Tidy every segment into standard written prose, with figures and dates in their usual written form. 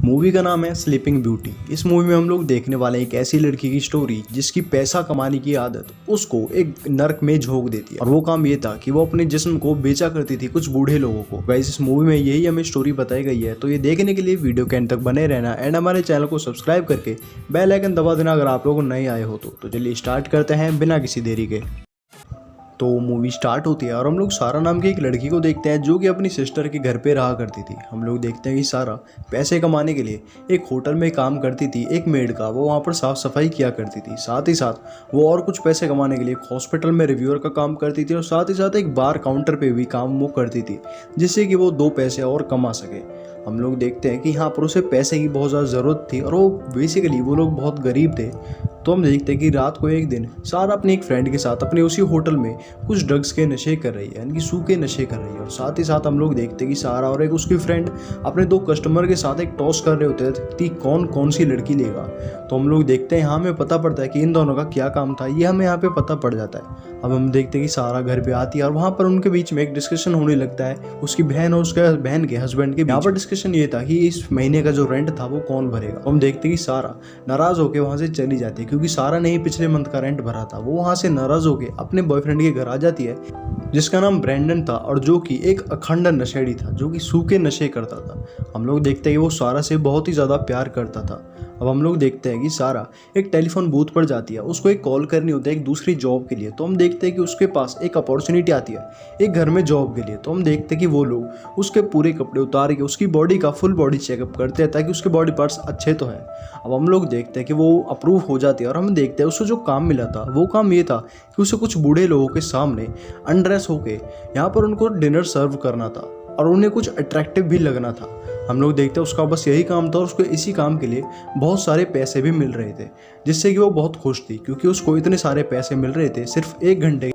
Movie का नाम है स्लीपिंग ब्यूटी। इस मूवी में हम लोग देखने वाले हैं एक ऐसी लड़की की स्टोरी जिसकी पैसा कमाने की आदत उसको एक नर्क में झोंक देती है, और वो काम ये था कि वो अपने जिस्म को बेचा करती थी कुछ बूढ़े लोगों को। गाइस, इस मूवी में यही हमें स्टोरी बताई गई है, तो ये देखने के लिए वीडियो के एंड तक बने रहना एंड हमारे चैनल को सब्सक्राइब करके बेल आइकन दबा देना अगर आप लोग नए आए हो तो चलिए स्टार्ट करते हैं बिना किसी देरी के। तो मूवी स्टार्ट होती है और हम लोग सारा नाम की एक लड़की को देखते हैं जो कि अपनी सिस्टर के घर पे रहा करती थी। हम लोग देखते हैं कि सारा पैसे कमाने के लिए एक होटल में काम करती थी, एक मेड का। वो वहाँ पर साफ सफाई किया करती थी, साथ ही साथ वो और कुछ पैसे कमाने के लिए एक हॉस्पिटल में रिव्यूअर का काम करती थी, और साथ ही साथ एक बार काउंटर पे भी काम वो करती थी जिससे कि वो 2 पैसे और कमा सके। हम लोग देखते हैं कि यहाँ पर उसे पैसे की बहुत ज़्यादा ज़रूरत थी और वो बेसिकली वो लोग बहुत गरीब थे। तो हम देखते हैं कि रात को एक दिन सारा अपने एक फ्रेंड के साथ अपने उसी होटल में कुछ ड्रग्स के नशे कर रही है, यानी कि सूखे नशे कर रही है। और साथ ही साथ हम लोग देखते हैं कि सारा और एक उसकी फ्रेंड अपने 2 कस्टमर के साथ एक टॉस कर रहे होते हैं कि कौन कौन सी लड़की लेगा। तो हम लोग देखते हैं, यहाँ हमें पता पड़ता है कि इन दोनों का क्या काम था, ये हमें यहाँ पे पता पड़ जाता है। अब हम देखते हैं कि सारा घर पे आती है और वहाँ पर उनके बीच में एक डिस्कशन होने लगता है, उसकी बहन और उसके बहन के हस्बैंड के। यहाँ पर डिस्कशन ये था कि इस महीने का जो रेंट था वो कौन भरेगा। हम देखते हैं कि सारा नाराज होकर वहाँ से चली जाती है, क्योंकि सारा ने पिछले मंथ का रेंट भरा था। वो वहाँ से नाराज होकर अपने बॉयफ्रेंड के घर आ जाती है जिसका नाम ब्रैंडन था, और जो कि एक अखंड नशेड़ी था, जो कि सूखे नशे करता था। हम लोग देखते हैं कि वो सारा से बहुत ही ज़्यादा प्यार करता था। अब हम लोग देखते हैं कि सारा एक टेलीफोन बूथ पर जाती है, उसको एक कॉल करनी होती है एक दूसरी जॉब के लिए। तो हम देखते हैं कि उसके पास एक अपॉर्चुनिटी आती है एक घर में जॉब के लिए। तो हम देखते हैं कि वो लोग उसके पूरे कपड़े उतार के उसकी बॉडी का फुल बॉडी चेकअप करते हैं ताकि उसके बॉडी पार्ट्स अच्छे तो हैं। अब हम लोग देखते हैं कि वो अप्रूव हो जाती है, और हम देखते हैं उसको जो काम मिला था वो काम ये था कि उसे कुछ बूढ़े लोगों के सामने अनड्रेस होके यहाँ पर उनको डिनर सर्व करना था और उन्हें कुछ अट्रैक्टिव भी लगना था। हम लोग देखते हैं उसका बस यही काम था, और उसको इसी काम के लिए बहुत सारे पैसे भी मिल रहे थे, जिससे कि वो बहुत खुश थी क्योंकि उसको इतने सारे पैसे मिल रहे थे सिर्फ 1 घंटे।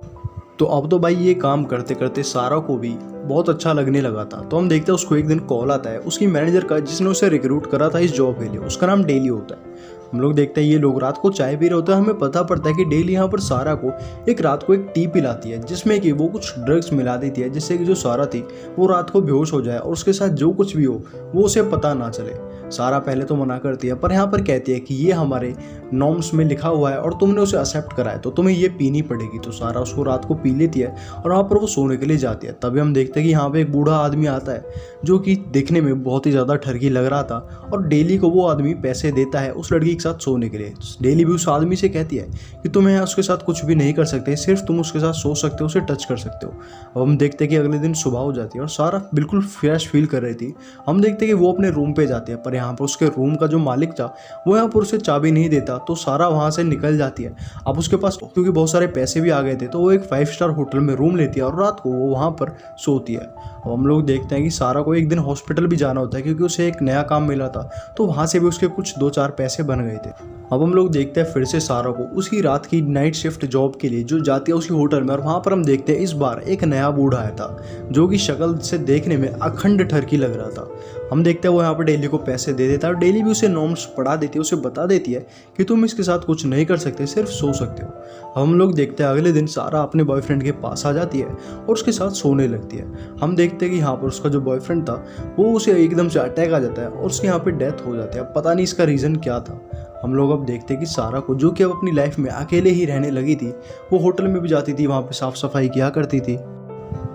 तो अब तो भाई ये काम करते करते सारा को भी बहुत अच्छा लगने लगा था। तो हम देखते हैं उसको एक दिन कॉल आता है उसकी मैनेजर का, जिसने उसे रिक्रूट करा था इस जॉब के लिए। उसका नाम डेली होता है। हम लोग देखते हैं ये लोग रात को चाय पी रहे होते हैं। हमें पता पड़ता है कि डेली यहाँ पर सारा को एक रात को एक टी पिलाती है जिसमें कि वो कुछ ड्रग्स मिला देती है, जिससे कि जो सारा थी वो रात को बेहोश हो जाए और उसके साथ जो कुछ भी हो वो उसे पता ना चले। सारा पहले तो मना करती है, पर यहाँ पर कहती है कि ये हमारे नॉर्म्स में लिखा हुआ है और तुमने उसे एक्सेप्ट करा है तो तुम्हें ये पीनी पड़ेगी। तो सारा उसको रात को पी लेती है और वहाँ पर वो सोने के लिए जाती है। तभी हम देखते हैं कि यहाँ पे एक बूढ़ा आदमी आता है जो कि देखने में बहुत ही ज़्यादा ठरकी लग रहा था, और डेली को वो आदमी पैसे देता है उस लड़की के साथ सोने के लिए। डेली भी उस आदमी से कहती है कि तुम यहाँ उसके साथ कुछ भी नहीं कर सकते, सिर्फ तुम उसके साथ सो सकते हो, उसे टच कर सकते हो। अब हम देखते हैं कि अगले दिन सुबह हो जाती है और सारा बिल्कुल फ्रेश फील कर रही थी। हम देखते हैं कि वो अपने रूम पे जाती है, पर यहाँ पर उसके रूम का जो मालिक था वो यहाँ पर उसे चाबी नहीं देता। तो सारा वहाँ से निकल जाती है। अब उसके पास क्योंकि बहुत सारे पैसे भी आ गए थे, तो वो एक 5 स्टार होटल में रूम लेती है और रात को वो वहाँ पर सोती है। अब हम लोग देखते हैं कि सारा को एक दिन हॉस्पिटल भी जाना होता है क्योंकि उसे एक नया काम मिला था, तो वहाँ से भी उसके कुछ 2-4 पैसे बन गए थे। अब हम लोग देखते हैं फिर से सारा को उसी रात की नाइट शिफ्ट जॉब के लिए जो जाती है उसी होटल में, और वहाँ पर हम देखते हैं इस बार एक नया बूढ़ा आया था जो कि शक्ल से देखने में अखंड ठरकी लग रहा था। हम देखते हैं वो यहाँ पर डेली को पैसे दे देता है और डेली भी उसे नॉर्म्स पढ़ा देती है, उसे बता देती है कि तुम इसके साथ कुछ नहीं कर सकते, सिर्फ सो सकते हो। हम लोग देखते हैं अगले दिन सारा अपने बॉयफ्रेंड के पास आ जाती है और उसके साथ सोने लगती है। हम देखते हैं कि यहाँ पर उसका जो बॉयफ्रेंड था वो उसे एकदम से अटैक आ जाता है और उसके यहाँ पे डेथ हो जाती है। पता नहीं इसका रीज़न क्या था। हम लोग अब देखते हैं कि सारा को, जो कि अब अपनी लाइफ में अकेले ही रहने लगी थी, वो होटल में भी जाती थी, वहाँ पे साफ सफाई किया करती थी।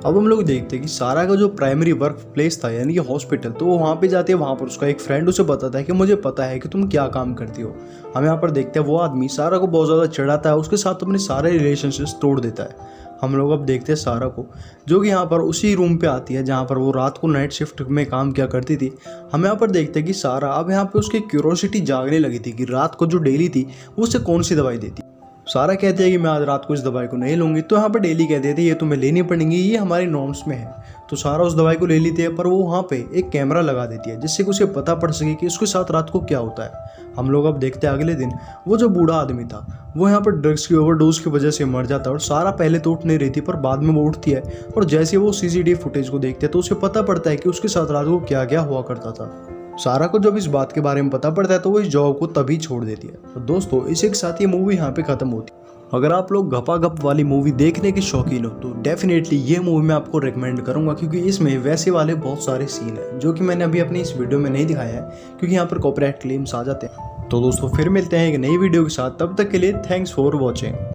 अब हम लोग देखते हैं कि सारा का जो प्राइमरी वर्क प्लेस था यानी कि हॉस्पिटल, तो वो वहाँ पे जाती है। वहाँ पर उसका एक फ्रेंड उसे बताता है कि मुझे पता है कि तुम क्या काम करती हो। हम यहाँ पर देखते हैं वो आदमी सारा को बहुत ज़्यादा चिढ़ाता है, उसके साथ अपने सारे रिलेशनशिप्स तोड़ देता है। हम लोग अब देखते हैं सारा को, जो कि यहाँ पर उसी रूम पे आती है जहाँ पर वो रात को नाइट शिफ्ट में काम किया करती थी। हम यहाँ पर देखते हैं कि सारा अब यहाँ पे उसकी क्यूरोसिटी जागने लगी थी कि रात को जो डेली थी वो उसे कौन सी दवाई देती। सारा कहती है कि मैं आज रात को इस दवाई को नहीं लूँगी, तो यहाँ पर डेली कहती थी ये तुम्हें लेनी पड़ेंगी, ये हमारे नॉर्म्स में है। तो सारा उस दवाई को ले लेती है, पर वो वहाँ पे एक कैमरा लगा देती है जिससे कि उसे पता पड़ सके कि उसके साथ रात को क्या होता है। हम लोग अब देखते हैं अगले दिन वो जो बूढ़ा आदमी था वो यहाँ पर ड्रग्स की ओवरडोज की वजह से मर जाता है, और सारा पहले तो उठ नहीं रही थी पर बाद में वो उठती है, और जैसे वो CCTV फुटेज को देखते हैं तो उसे पता पड़ता है कि उसके साथ रात को क्या क्या हुआ करता था। सारा को जब इस बात के बारे में पता पड़ता है तो वो इस जॉब को तभी छोड़ देती है। तो दोस्तों इसी के साथ ये मूवी यहाँ पे खत्म होती है। अगर आप लोग गपागप वाली मूवी देखने के शौकीन हो तो डेफिनेटली ये मूवी मैं आपको रिकमेंड करूंगा, क्योंकि इसमें वैसे वाले बहुत सारे सीन हैं जो कि मैंने अभी अपनी इस वीडियो में नहीं दिखाया है क्योंकि यहाँ पर कॉपीराइट क्लेम्स आ जाते हैं। तो दोस्तों फिर मिलते हैं एक नई वीडियो के साथ, तब तक के लिए थैंक्स फॉर वॉचिंग।